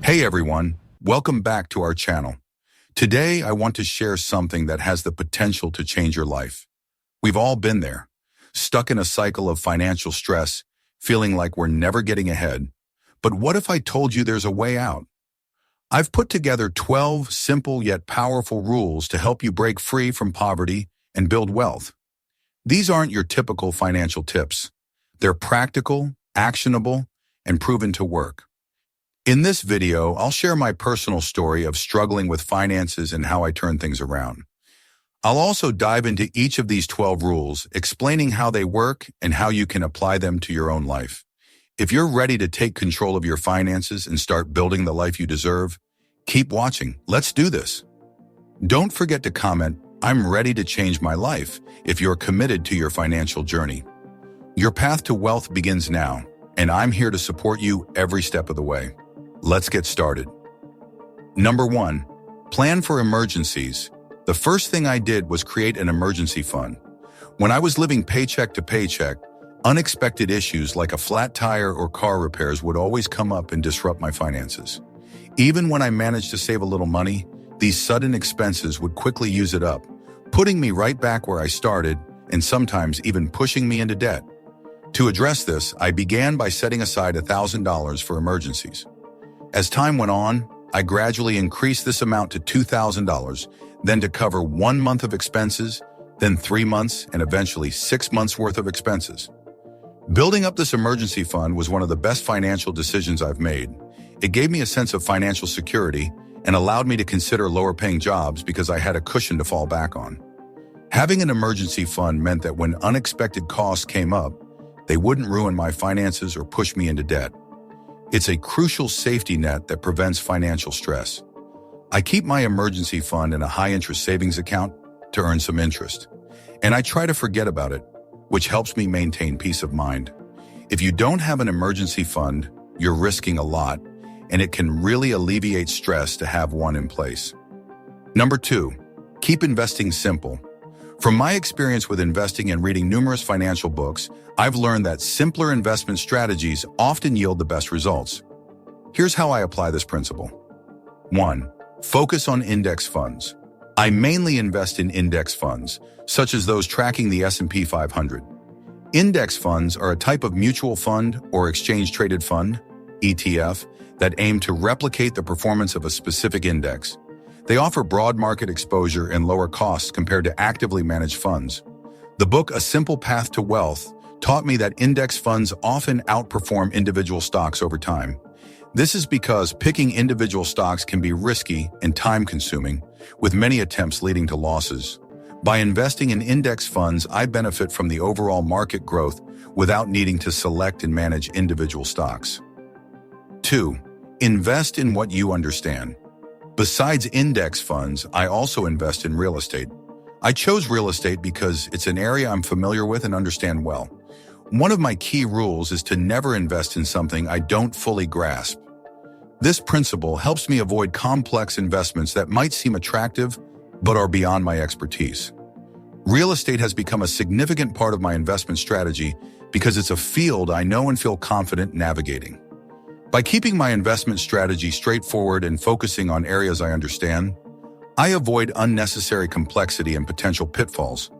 Hey everyone, welcome back to our channel. Today I want to share something that has the potential to change your life. We've all been there, stuck in a cycle of financial stress, feeling like we're never getting ahead. But what if I told you there's a way out? I've put together 12 simple yet powerful rules to help you break free from poverty and build wealth. These aren't your typical financial tips. They're practical, actionable, and proven to work. In this video, I'll share my personal story of struggling with finances and how I turn things around. I'll also dive into each of these 12 rules, explaining how they work and how you can apply them to your own life. If you're ready to take control of your finances and start building the life you deserve, keep watching. Let's do this. Don't forget to comment, "I'm ready to change my life," if you're committed to your financial journey. Your path to wealth begins now, and I'm here to support you every step of the way. Let's get started. Number 1, plan for emergencies. The first thing I did was create an emergency fund. When I was living paycheck to paycheck, unexpected issues like a flat tire or car repairs would always come up and disrupt my finances. Even when I managed to save a little money, these sudden expenses would quickly use it up, putting me right back where I started and sometimes even pushing me into debt. To address this, I began by setting aside $1,000 for emergencies. As time went on, I gradually increased this amount to $2,000, then to cover 1 month of expenses, then 3 months, and eventually 6 months worth of expenses. Building up this emergency fund was one of the best financial decisions I've made. It gave me a sense of financial security and allowed me to consider lower-paying jobs because I had a cushion to fall back on. Having an emergency fund meant that when unexpected costs came up, they wouldn't ruin my finances or push me into debt. It's a crucial safety net that prevents financial stress. I keep my emergency fund in a high-interest savings account to earn some interest, and I try to forget about it, which helps me maintain peace of mind. If you don't have an emergency fund, you're risking a lot, and it can really alleviate stress to have one in place. Number 2, keep investing simple. From my experience with investing and reading numerous financial books, I've learned that simpler investment strategies often yield the best results. Here's how I apply this principle. 1. Focus on index funds. I mainly invest in index funds, such as those tracking the S&P 500. Index funds are a type of mutual fund or exchange-traded fund, ETF, that aim to replicate the performance of a specific index. They offer broad market exposure and lower costs compared to actively managed funds. The book A Simple Path to Wealth taught me that index funds often outperform individual stocks over time. This is because picking individual stocks can be risky and time-consuming, with many attempts leading to losses. By investing in index funds, I benefit from the overall market growth without needing to select and manage individual stocks. 2. Invest in what you understand. Besides index funds, I also invest in real estate. I chose real estate because it's an area I'm familiar with and understand well. One of my key rules is to never invest in something I don't fully grasp. This principle helps me avoid complex investments that might seem attractive but are beyond my expertise. Real estate has become a significant part of my investment strategy because it's a field I know and feel confident navigating. By keeping my investment strategy straightforward and focusing on areas I understand, I avoid unnecessary complexity and potential pitfalls.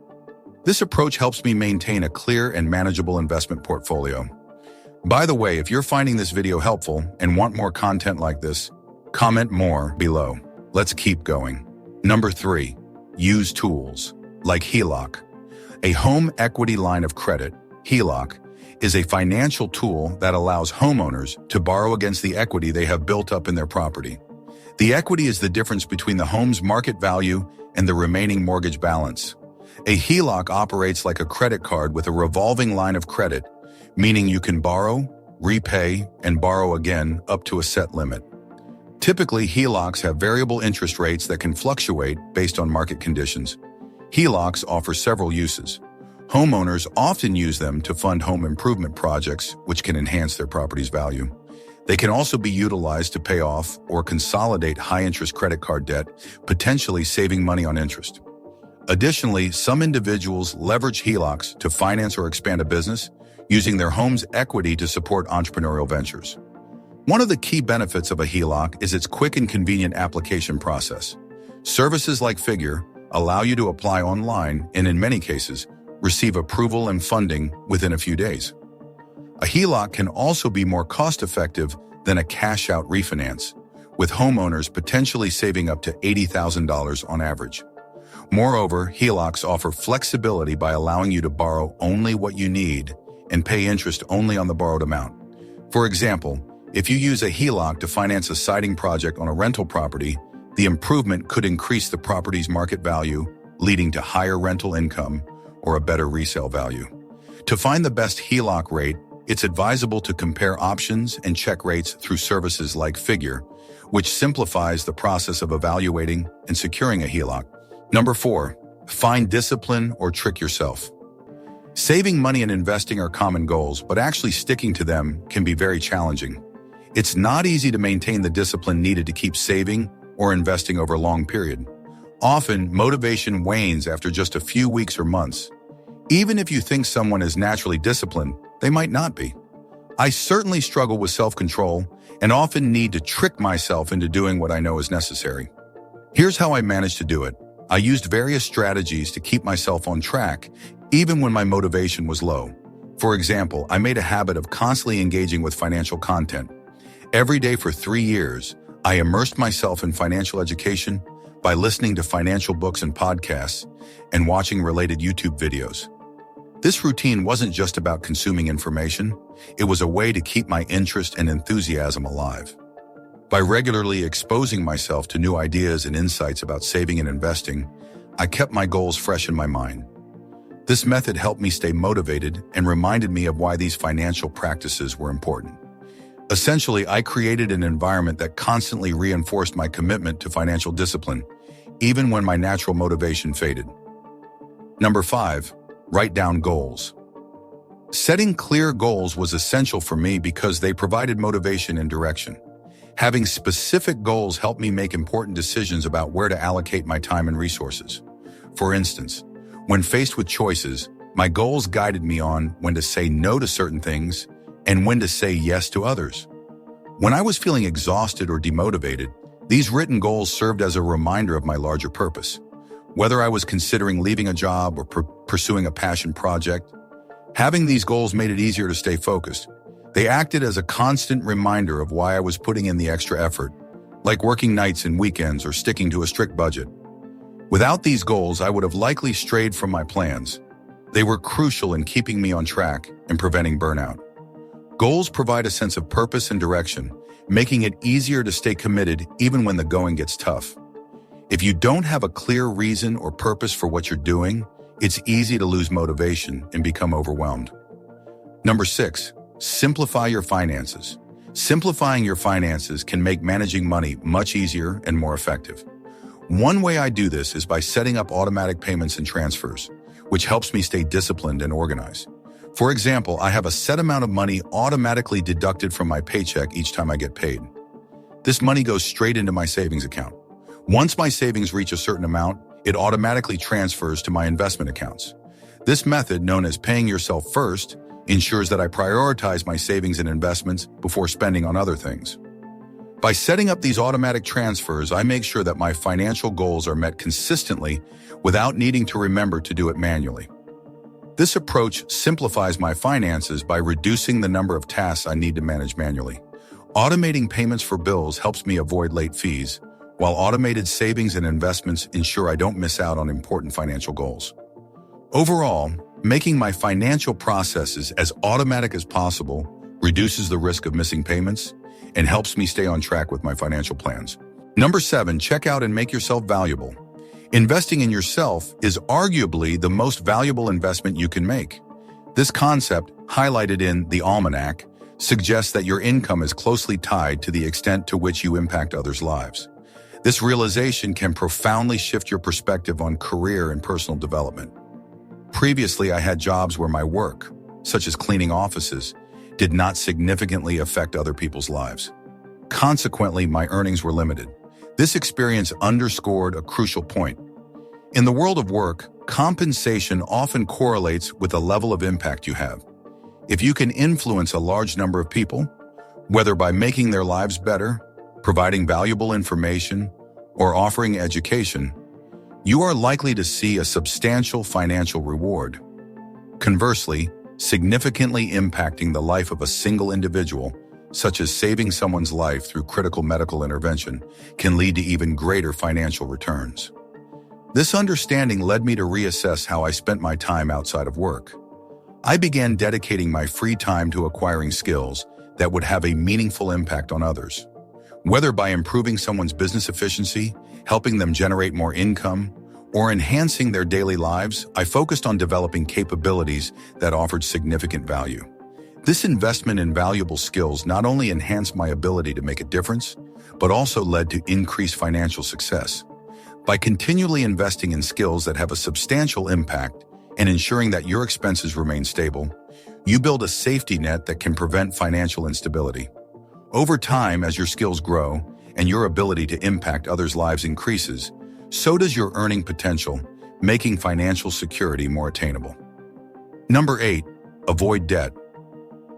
This approach helps me maintain a clear and manageable investment portfolio. By the way, if you're finding this video helpful and want more content like this, comment more below. Let's keep going. Number 3, use tools like HELOC. A home equity line of credit, HELOC, is a financial tool that allows homeowners to borrow against the equity they have built up in their property. The equity is the difference between the home's market value and the remaining mortgage balance. A HELOC operates like a credit card with a revolving line of credit, meaning you can borrow, repay, and borrow again up to a set limit. Typically, HELOCs have variable interest rates that can fluctuate based on market conditions. HELOCs offer several uses. Homeowners often use them to fund home improvement projects, which can enhance their property's value. They can also be utilized to pay off or consolidate high-interest credit card debt, potentially saving money on interest. Additionally, some individuals leverage HELOCs to finance or expand a business, using their home's equity to support entrepreneurial ventures. One of the key benefits of a HELOC is its quick and convenient application process. Services like Figure allow you to apply online and, in many cases, receive approval and funding within a few days. A HELOC can also be more cost-effective than a cash-out refinance, with homeowners potentially saving up to $80,000 on average. Moreover, HELOCs offer flexibility by allowing you to borrow only what you need and pay interest only on the borrowed amount. For example, if you use a HELOC to finance a siding project on a rental property, the improvement could increase the property's market value, leading to higher rental income or a better resale value. To find the best HELOC rate, it's advisable to compare options and check rates through services like Figure, which simplifies the process of evaluating and securing a HELOC. Number 4, find discipline or trick yourself. Saving money and investing are common goals, but actually sticking to them can be very challenging. It's not easy to maintain the discipline needed to keep saving or investing over a long period. Often, motivation wanes after just a few weeks or months. Even if you think someone is naturally disciplined, they might not be. I certainly struggle with self-control and often need to trick myself into doing what I know is necessary. Here's how I managed to do it. I used various strategies to keep myself on track, even when my motivation was low. For example, I made a habit of constantly engaging with financial content. Every day for 3 years, I immersed myself in financial education by listening to financial books and podcasts and watching related YouTube videos. This routine wasn't just about consuming information, it was a way to keep my interest and enthusiasm alive. By regularly exposing myself to new ideas and insights about saving and investing, I kept my goals fresh in my mind. This method helped me stay motivated and reminded me of why these financial practices were important. Essentially, I created an environment that constantly reinforced my commitment to financial discipline, even when my natural motivation faded. Number 5, write down goals. Setting clear goals was essential for me because they provided motivation and direction. Having specific goals helped me make important decisions about where to allocate my time and resources. For instance, when faced with choices, my goals guided me on when to say no to certain things and when to say yes to others. When I was feeling exhausted or demotivated, these written goals served as a reminder of my larger purpose. Whether I was considering leaving a job or pursuing a passion project, having these goals made it easier to stay focused. They acted as a constant reminder of why I was putting in the extra effort, like working nights and weekends or sticking to a strict budget. Without these goals, I would have likely strayed from my plans. They were crucial in keeping me on track and preventing burnout. Goals provide a sense of purpose and direction, making it easier to stay committed even when the going gets tough. If you don't have a clear reason or purpose for what you're doing, it's easy to lose motivation and become overwhelmed. Number 6, simplify your finances. Simplifying your finances can make managing money much easier and more effective. One way I do this is by setting up automatic payments and transfers, which helps me stay disciplined and organized. For example, I have a set amount of money automatically deducted from my paycheck each time I get paid. This money goes straight into my savings account. Once my savings reach a certain amount, it automatically transfers to my investment accounts. This method, known as paying yourself first, ensures that I prioritize my savings and investments before spending on other things. By setting up these automatic transfers, I make sure that my financial goals are met consistently without needing to remember to do it manually. This approach simplifies my finances by reducing the number of tasks I need to manage manually. Automating payments for bills helps me avoid late fees, while automated savings and investments ensure I don't miss out on important financial goals. Overall, making my financial processes as automatic as possible reduces the risk of missing payments and helps me stay on track with my financial plans. Number 7, check out and make yourself valuable. Investing in yourself is arguably the most valuable investment you can make. This concept, highlighted in the Almanac, suggests that your income is closely tied to the extent to which you impact others' lives. This realization can profoundly shift your perspective on career and personal development. Previously, I had jobs where my work, such as cleaning offices, did not significantly affect other people's lives. Consequently, my earnings were limited. This experience underscored a crucial point. In the world of work, compensation often correlates with the level of impact you have. If you can influence a large number of people, Whether by making their lives better, providing valuable information, or offering education, you are likely to see a substantial financial reward. Conversely, significantly impacting the life of a single individual, such as saving someone's life through critical medical intervention, can lead to even greater financial returns. This understanding led me to reassess how I spent my time outside of work. I began dedicating my free time to acquiring skills that would have a meaningful impact on others. Whether by improving someone's business efficiency, helping them generate more income, or enhancing their daily lives, I focused on developing capabilities that offered significant value. This investment in valuable skills not only enhanced my ability to make a difference, but also led to increased financial success. By continually investing in skills that have a substantial impact and ensuring that your expenses remain stable, you build a safety net that can prevent financial instability. Over time, as your skills grow and your ability to impact others' lives increases, so does your earning potential, making financial security more attainable. Number 8, avoid debt.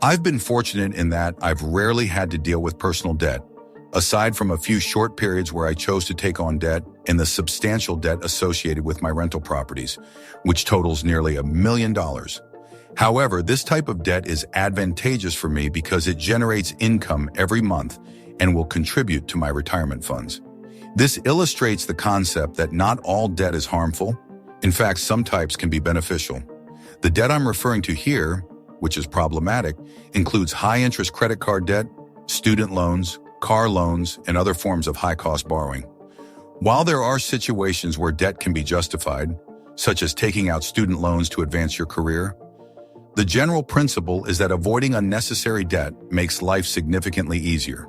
I've been fortunate in that I've rarely had to deal with personal debt, aside from a few short periods where I chose to take on debt and the substantial debt associated with my rental properties, which totals nearly $1 million. However, this type of debt is advantageous for me because it generates income every month and will contribute to my retirement funds. This illustrates the concept that not all debt is harmful. In fact, some types can be beneficial. The debt I'm referring to here, which is problematic, includes high-interest credit card debt, student loans, car loans, and other forms of high-cost borrowing. While there are situations where debt can be justified, such as taking out student loans to advance your career, the general principle is that avoiding unnecessary debt makes life significantly easier.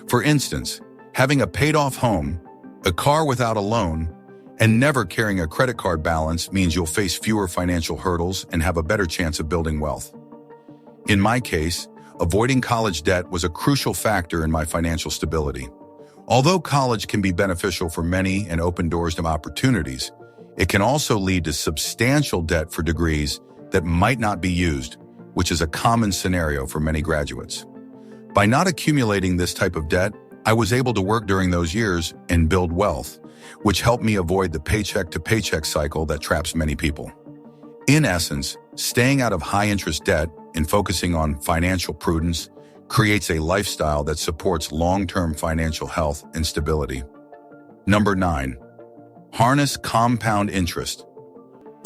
For instance, having a paid-off home, a car without a loan, and never carrying a credit card balance means you'll face fewer financial hurdles and have a better chance of building wealth. In my case, avoiding college debt was a crucial factor in my financial stability. Although college can be beneficial for many and open doors to opportunities, it can also lead to substantial debt for degrees that might not be used, which is a common scenario for many graduates. By not accumulating this type of debt, I was able to work during those years and build wealth, which helped me avoid the paycheck-to-paycheck cycle that traps many people. In essence, staying out of high-interest debt and focusing on financial prudence creates a lifestyle that supports long-term financial health and stability. Number 9, harness compound interest.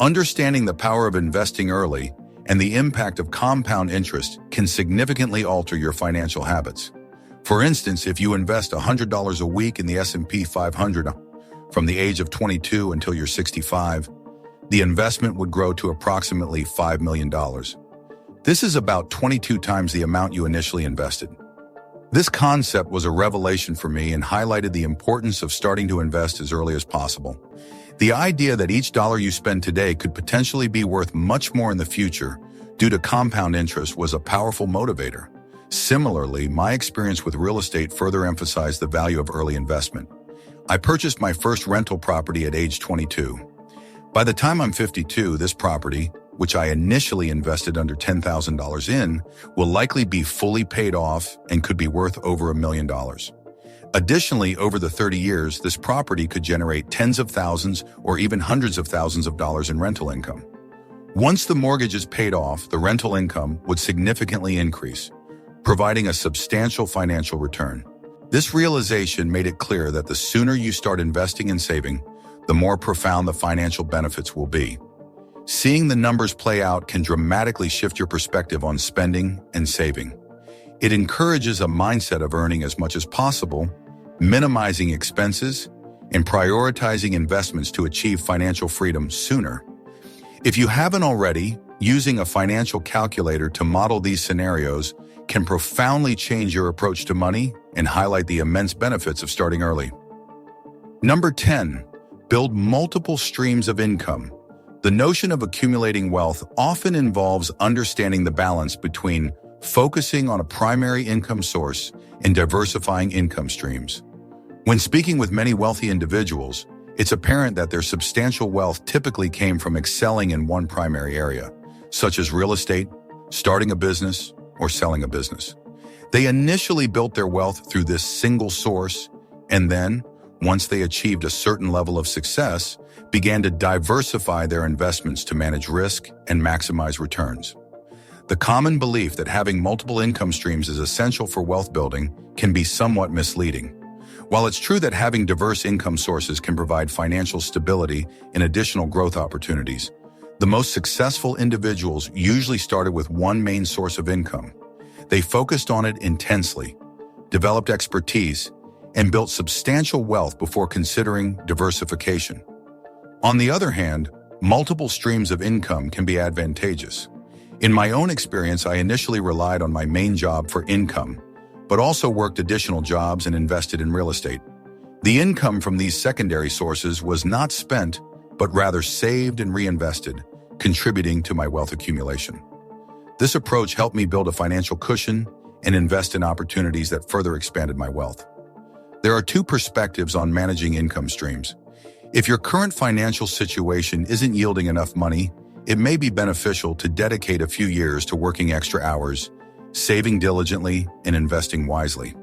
Understanding the power of investing early and the impact of compound interest can significantly alter your financial habits. For instance, if you invest $100 a week in the S&P 500 from the age of 22 until you're 65, the investment would grow to approximately $5 million. This is about 22 times the amount you initially invested. This concept was a revelation for me and highlighted the importance of starting to invest as early as possible. The idea that each dollar you spend today could potentially be worth much more in the future due to compound interest was a powerful motivator. Similarly, my experience with real estate further emphasized the value of early investment. I purchased my first rental property at age 22. By the time I'm 52, this property, which I initially invested under $10,000 in, will likely be fully paid off and could be worth over $1 million. Additionally, over the 30 years, this property could generate tens of thousands or even hundreds of thousands of dollars in rental income. Once the mortgage is paid off, the rental income would significantly increase, providing a substantial financial return. This realization made it clear that the sooner you start investing and saving, the more profound the financial benefits will be. Seeing the numbers play out can dramatically shift your perspective on spending and saving. It encourages a mindset of earning as much as possible, minimizing expenses, and prioritizing investments to achieve financial freedom sooner. If you haven't already, using a financial calculator to model these scenarios can profoundly change your approach to money and highlight the immense benefits of starting early. Number 10, build multiple streams of income. The notion of accumulating wealth often involves understanding the balance between focusing on a primary income source and diversifying income streams. When speaking with many wealthy individuals, it's apparent that their substantial wealth typically came from excelling in one primary area, such as real estate, starting a business, or selling a business. They initially built their wealth through this single source, and then, once they achieved a certain level of success, began to diversify their investments to manage risk and maximize returns. The common belief that having multiple income streams is essential for wealth building can be somewhat misleading. While it's true that having diverse income sources can provide financial stability and additional growth opportunities, the most successful individuals usually started with one main source of income. They focused on it intensely, developed expertise, and built substantial wealth before considering diversification. On the other hand, multiple streams of income can be advantageous. In my own experience, I initially relied on my main job for income, but also worked additional jobs and invested in real estate. The income from these secondary sources was not spent, but rather saved and reinvested, contributing to my wealth accumulation. This approach helped me build a financial cushion and invest in opportunities that further expanded my wealth. There are two perspectives on managing income streams. If your current financial situation isn't yielding enough money, it may be beneficial to dedicate a few years to working extra hours, saving diligently, and investing wisely.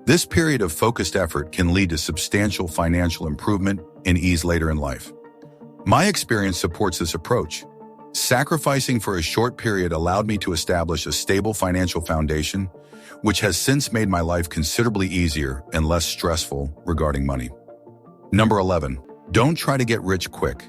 This period of focused effort can lead to substantial financial improvement and ease later in life. My experience supports this approach. Sacrificing for a short period allowed me to establish a stable financial foundation, which has since made my life considerably easier and less stressful regarding money. Number 11, don't try to get rich quick.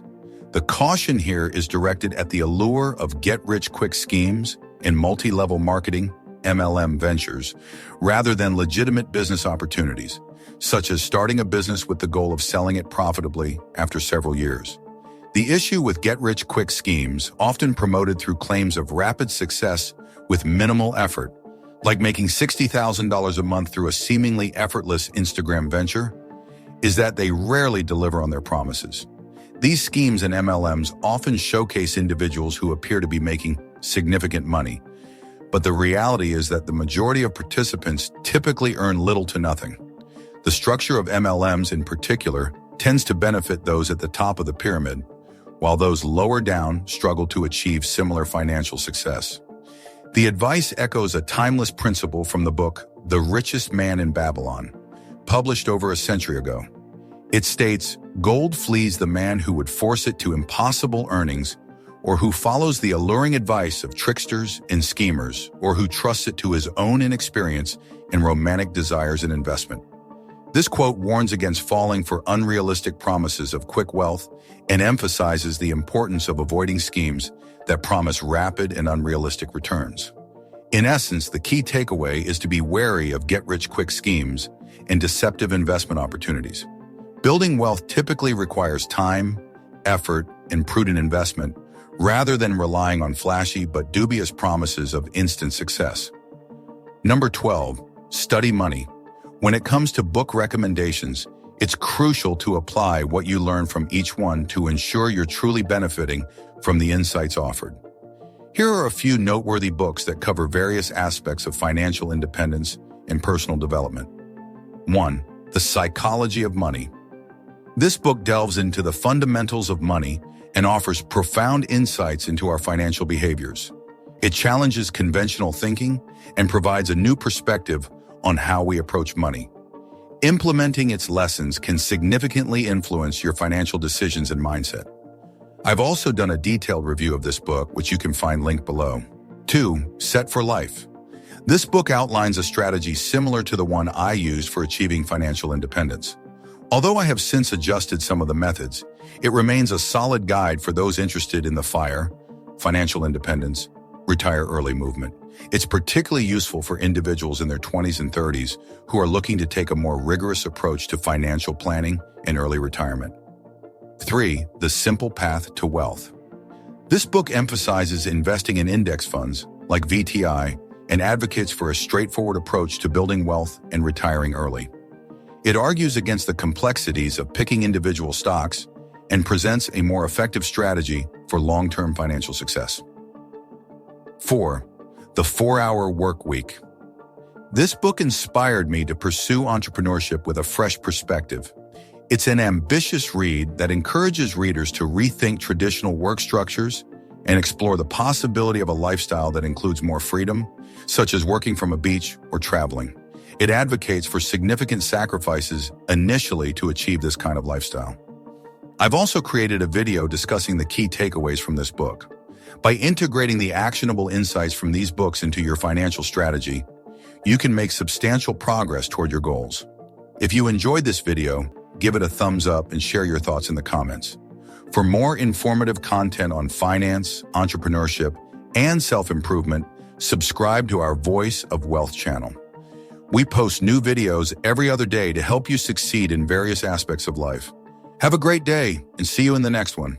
The caution here is directed at the allure of get-rich-quick schemes and multi-level marketing, MLM ventures, rather than legitimate business opportunities, such as starting a business with the goal of selling it profitably after several years. The issue with get-rich-quick schemes, often promoted through claims of rapid success with minimal effort, like making $60,000 a month through a seemingly effortless Instagram venture, is that they rarely deliver on their promises. These schemes and MLMs often showcase individuals who appear to be making significant money, but the reality is that the majority of participants typically earn little to nothing. The structure of MLMs in particular tends to benefit those at the top of the pyramid, while those lower down struggle to achieve similar financial success. The advice echoes a timeless principle from the book The Richest Man in Babylon, published over a century ago. It states, "Gold flees the man who would force it to impossible earnings, or who follows the alluring advice of tricksters and schemers, or who trusts it to his own inexperience and romantic desires and investment." This quote warns against falling for unrealistic promises of quick wealth and emphasizes the importance of avoiding schemes that promise rapid and unrealistic returns. In essence, the key takeaway is to be wary of get-rich-quick schemes and deceptive investment opportunities. Building wealth typically requires time, effort, and prudent investment, rather than relying on flashy but dubious promises of instant success. Number 12, study money. When it comes to book recommendations, it's crucial to apply what you learn from each one to ensure you're truly benefiting from the insights offered. Here are a few noteworthy books that cover various aspects of financial independence and personal development. 1. The Psychology of Money. This book delves into the fundamentals of money and offers profound insights into our financial behaviors. It challenges conventional thinking and provides a new perspective on how we approach money. Implementing its lessons can significantly influence your financial decisions and mindset. I've also done a detailed review of this book, which you can find linked below. 2. Set for Life. This book outlines a strategy similar to the one I used for achieving financial independence. Although I have since adjusted some of the methods, it remains a solid guide for those interested in the FIRE, financial independence, retire early movement. It's particularly useful for individuals in their 20s and 30s who are looking to take a more rigorous approach to financial planning and early retirement. 3. The Simple Path to Wealth. This book emphasizes investing in index funds like VTI and advocates for a straightforward approach to building wealth and retiring early. It argues against the complexities of picking individual stocks and presents a more effective strategy for long-term financial success. 4. The 4-Hour Work Week. This book inspired me to pursue entrepreneurship with a fresh perspective. It's an ambitious read that encourages readers to rethink traditional work structures and explore the possibility of a lifestyle that includes more freedom, such as working from a beach or traveling. It advocates for significant sacrifices initially to achieve this kind of lifestyle. I've also created a video discussing the key takeaways from this book. By integrating the actionable insights from these books into your financial strategy, you can make substantial progress toward your goals. If you enjoyed this video, give it a thumbs up and share your thoughts in the comments. For more informative content on finance, entrepreneurship, and self-improvement, subscribe to our Voice of Wealth channel. We post new videos every other day to help you succeed in various aspects of life. Have a great day and see you in the next one.